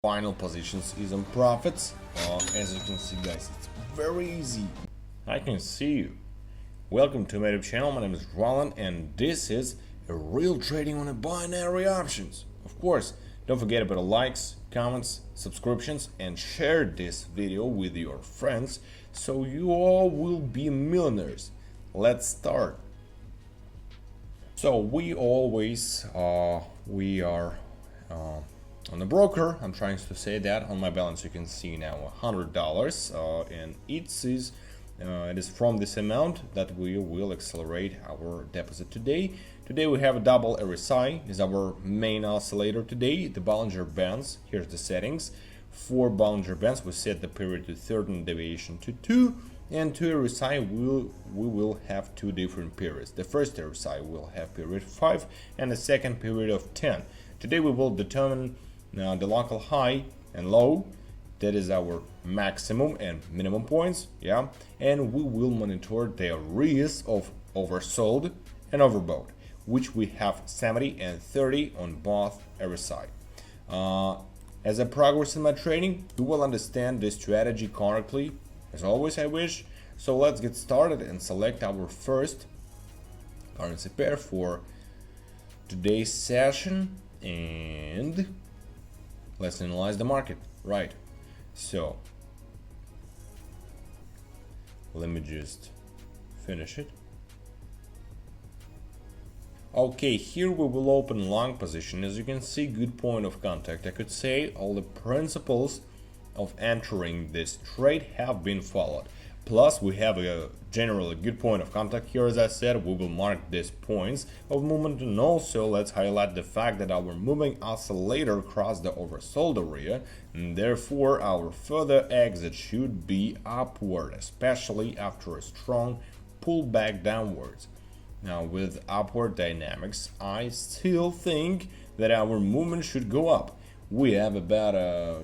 Final positions is on profits. As you can see, guys, it's very easy. I can see you. Welcome to my YouTube channel. My name is Roland, and this is a real trading on a binary options. Of course, don't forget about the likes, comments, subscriptions, and share this video with your friends so you all will be millionaires. Let's start. So we are on the broker. I'm trying to say that on my balance you can see now $100, and it is from this amount that we will accelerate our deposit today. Today we have a double RSI is our main oscillator today. The Bollinger Bands, here's the settings. For Bollinger Bands we set the period to 13 deviation to 2, and to RSI we will have two different periods. The first RSI will have period 5 and the second period of 10. Today we will determine the local high and low, that is our maximum and minimum points, yeah, and we will monitor the areas of oversold and overbought, which we have 70 and 30 on both RSI. As I progress in my trading, you will understand this strategy correctly, as always I wish. So let's get started and select our first currency pair for today's session, and let's analyze the market. Right, so let me just finish it. Okay, here we will open long position. As you can see, good point of contact. I could say all the principles of entering this trade have been followed. Plus we have a generally good point of contact here. As I said, we will mark these points of movement, and also let's highlight the fact that our moving oscillator crossed the oversold area, and therefore our further exit should be upward, especially after a strong pullback downwards. Now with upward dynamics, I still think that our movement should go up. We have about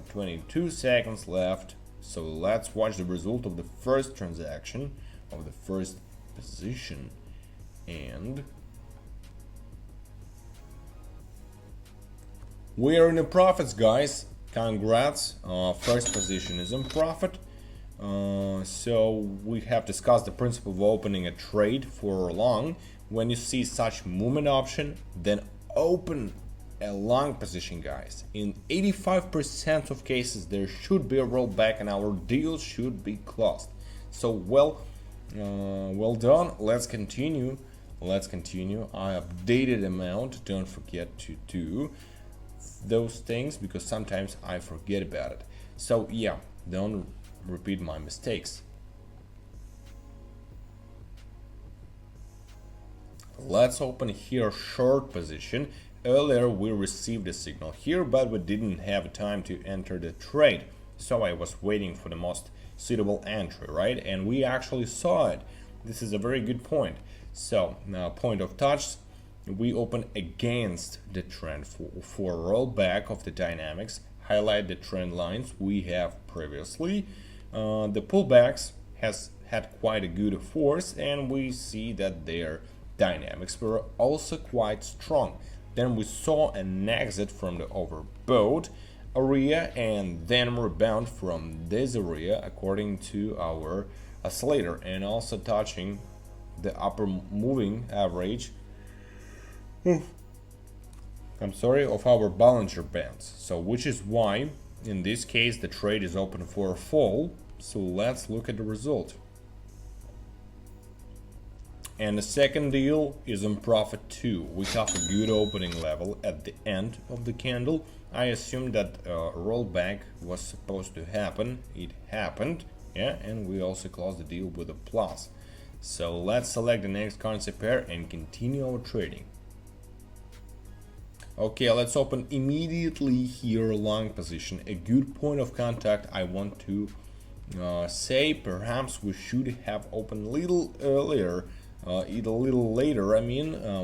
22 seconds left, so let's watch the result of the first transaction, of the first position, and we are in the profits, guys. Congrats, first position is in profit. So we have discussed the principle of opening a trade for long. When you see such movement option, then open a long position, guys. In 85% of cases there should be a rollback and our deal should be closed. So well done. Let's continue. I updated amount. Don't forget to do those things because sometimes I forget about it. So yeah, don't repeat my mistakes. Let's open here short position. Earlier we received a signal here, but we didn't have time to enter the trade, so I was waiting for the most suitable entry, right? And we actually saw it. This is a very good point. So now point of touch, we open against the trend for rollback of the dynamics. Highlight the trend lines we have previously. The pullbacks has had quite a good force, and we see that their dynamics were also quite strong. Then we saw an exit from the overbought area and then rebound from this area according to our oscillator, and also touching the upper moving average of our Bollinger Bands. So which is why in this case the trade is open for a fall. So let's look at the result. And the second deal is on profit too. We have a good opening level at the end of the candle. I assumed that a rollback was supposed to happen. It happened, yeah, and we also closed the deal with a plus. So let's select the next currency pair and continue our trading. Okay, let's open immediately here long position. A good point of contact. I want to say perhaps we should have opened a little earlier. Eat a little later,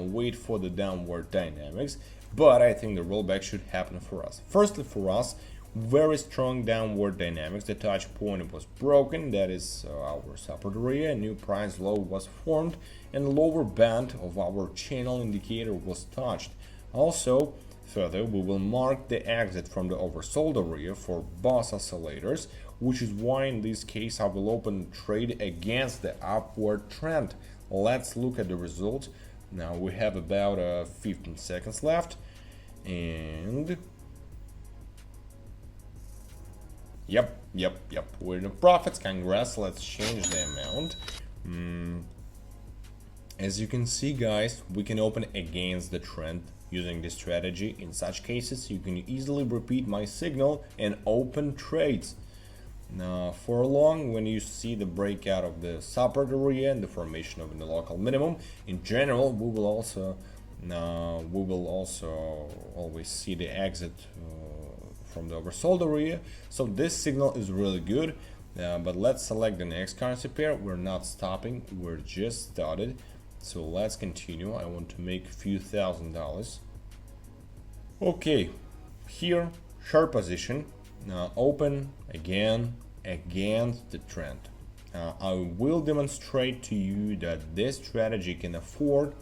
wait for the downward dynamics, but I think the rollback should happen for us. Firstly, for us, very strong downward dynamics. The touch point was broken, that is our support area. A new price low was formed, and the lower band of our channel indicator was touched. Also, Further, we will mark the exit from the oversold area for boss oscillators, which is why in this case I will open trade against the upward trend. Let's look at the results. Now we have about 15 seconds left, and yep, we're in the profits. Congrats. Let's change the amount. As you can see, guys, we can open against the trend using this strategy. In such cases, you can easily repeat my signal and open trades. Now, for long, when you see the breakout of the support area and the formation of the local minimum, in general, we will also always see the exit from the oversold area. So this signal is really good. But let's select the next currency pair. We're not stopping, we're just started. So let's continue. I want to make a few $1,000s. Okay, here, short position. Now open again against the trend. I will demonstrate to you that this strategy can afford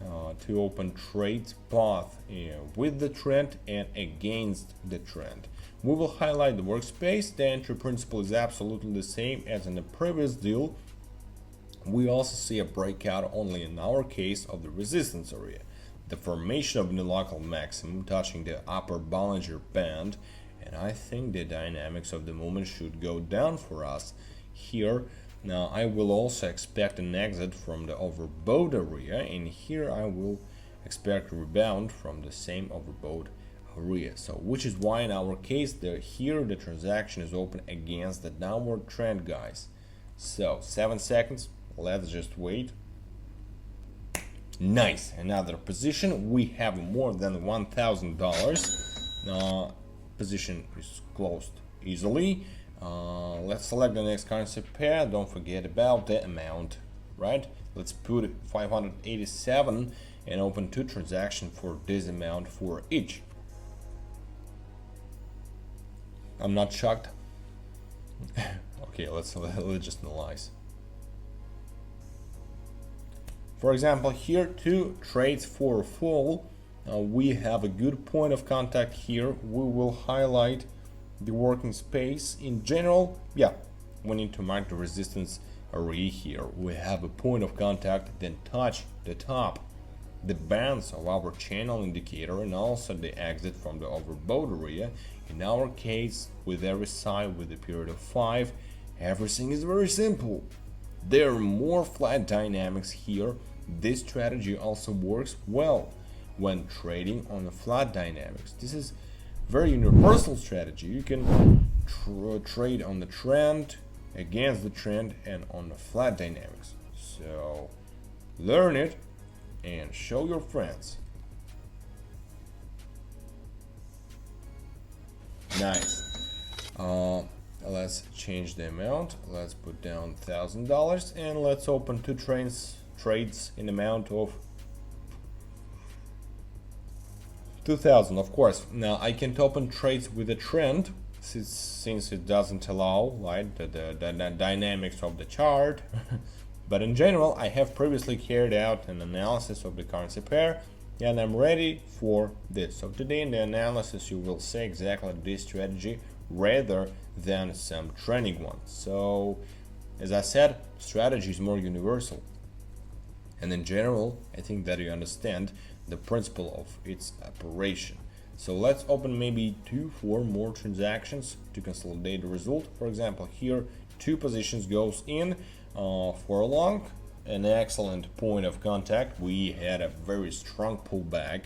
to open trades both with the trend and against the trend. We will highlight the workspace. The entry principle is absolutely the same as in the previous deal. We also see a breakout only in our case of the resistance area, the formation of the local maximum touching the upper Bollinger Band, and I think the dynamics of the movement should go down for us here. Now I will also expect an exit from the overbought area, and here I will expect a rebound from the same overbought area. So which is why in our case here the transaction is open against the downward trend, guys. So 7 seconds, let's just wait. Nice, another position. We have more than $1,000. Position is closed easily. Let's select the next currency pair. Don't forget about the amount, right? Let's put 587 and open 2 transactions for this amount for each. I'm not shocked. Okay, let's just analyze. For example, here 2 trades for full. We have a good point of contact here. We will highlight the working space. In general, yeah, we need to mark the resistance area here. We have a point of contact, then touch the top, the bands of our channel indicator, and also the exit from the overbought area. In our case, with every side with a period of 5, everything is very simple. There are more flat dynamics here. This strategy also works well when trading on the flat dynamics. This is very universal strategy. You can trade on the trend, against the trend, and on the flat dynamics. So learn it and show your friends. Nice. Let's change the amount. Let's put down $1,000 and let's open 2 trades in amount of 2,000, of course. Now I can't open trades with a trend since it doesn't allow, right, the dynamics of the chart. But in general, I have previously carried out an analysis of the currency pair and I'm ready for this. So today in the analysis you will see exactly this strategy rather than some trending one. So as I said, strategy is more universal. And in general, I think that you understand the principle of its operation. So let's open maybe 2-4 more transactions to consolidate the result. For example, here 2 positions goes in for a long, an excellent point of contact. We had a very strong pullback,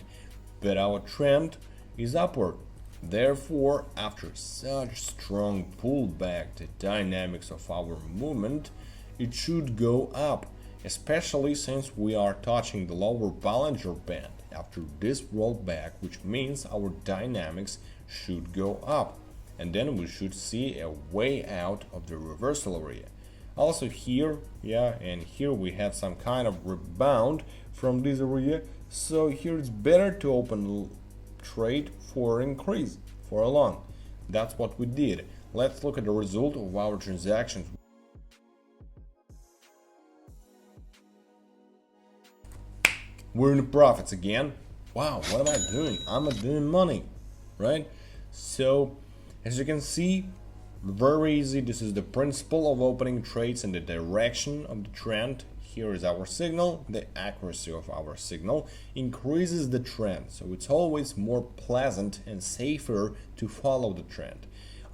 but our trend is upward. Therefore, after such strong pullback, the dynamics of our movement, it should go up, especially since we are touching the lower Bollinger Band after this rollback, which means our dynamics should go up, and then we should see a way out of the reversal area. Also here, yeah, and here we have some kind of rebound from this area, so here it's better to open trade for increase, for a long. That's what we did. Let's look at the result of our transactions. We're in the profits again. Wow, what am I doing? I'm doing money, right? So, as you can see, very easy. This is the principle of opening trades and the direction of the trend. Here is our signal. The accuracy of our signal increases the trend. So it's always more pleasant and safer to follow the trend.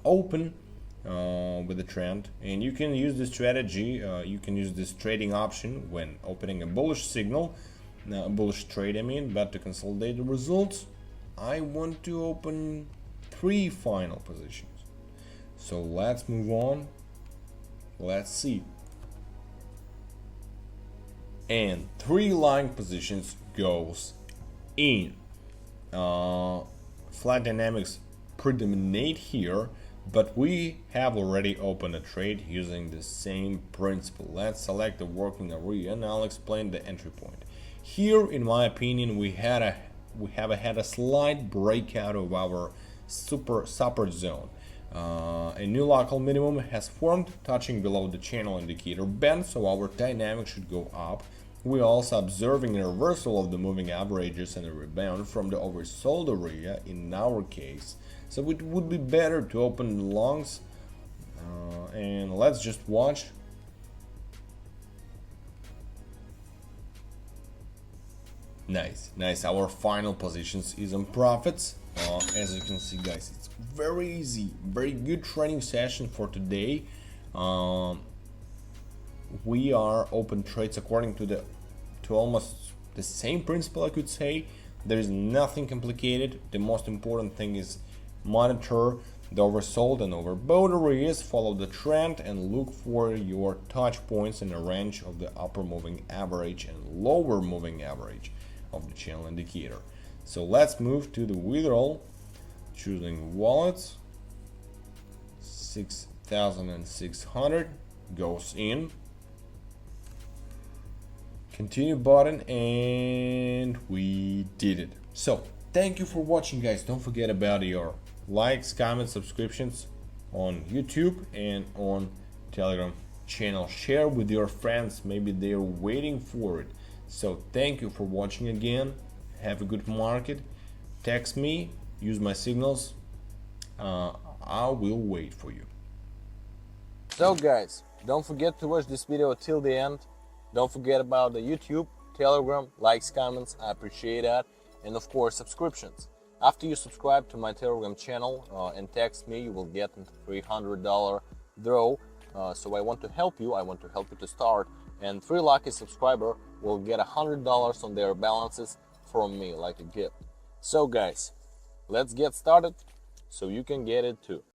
Open with the trend, and you can use this strategy. You can use this trading option when opening a bullish signal, a bullish trade, I mean. But to consolidate the results, I want to open 3 final positions. So let's move on. Let's see. And 3 lying positions goes in. Flat dynamics predominate here, but we have already opened a trade using the same principle. Let's select the working area and I'll explain the entry point. Here, in my opinion, we have had a slight breakout of our support zone. A new local minimum has formed, touching below the channel indicator band, so our dynamic should go up. We're also observing a reversal of the moving averages and a rebound from the oversold area in our case. So it would be better to open the longs, and let's just watch. Nice. Our final positions is on profits. As you can see, guys, it's very easy, very good training session for today. We are open trades according to almost the same principle, I could say. There is nothing complicated. The most important thing is monitor the oversold and overbought areas, follow the trend, and look for your touch points in a range of the upper moving average and lower moving average of the channel indicator. So let's move to the withdrawal, choosing wallets. 6,600 goes in. Continue button, and we did it. So thank you for watching, guys. Don't forget about your likes, comments, subscriptions on YouTube and on Telegram channel. Share with your friends, maybe they're waiting for it. So thank you for watching again. Have a good market. Text me, use my signals. I will wait for you. So guys, don't forget to watch this video till the end. Don't forget about the YouTube, Telegram, likes, comments, I appreciate that. And of course, subscriptions. After you subscribe to my Telegram channel and text me, you will get a $300 draw. So I want to help you. I want to help you to start. And 3 lucky subscriber will get $100 on their balances from me, like a gift. So guys, let's get started so you can get it too.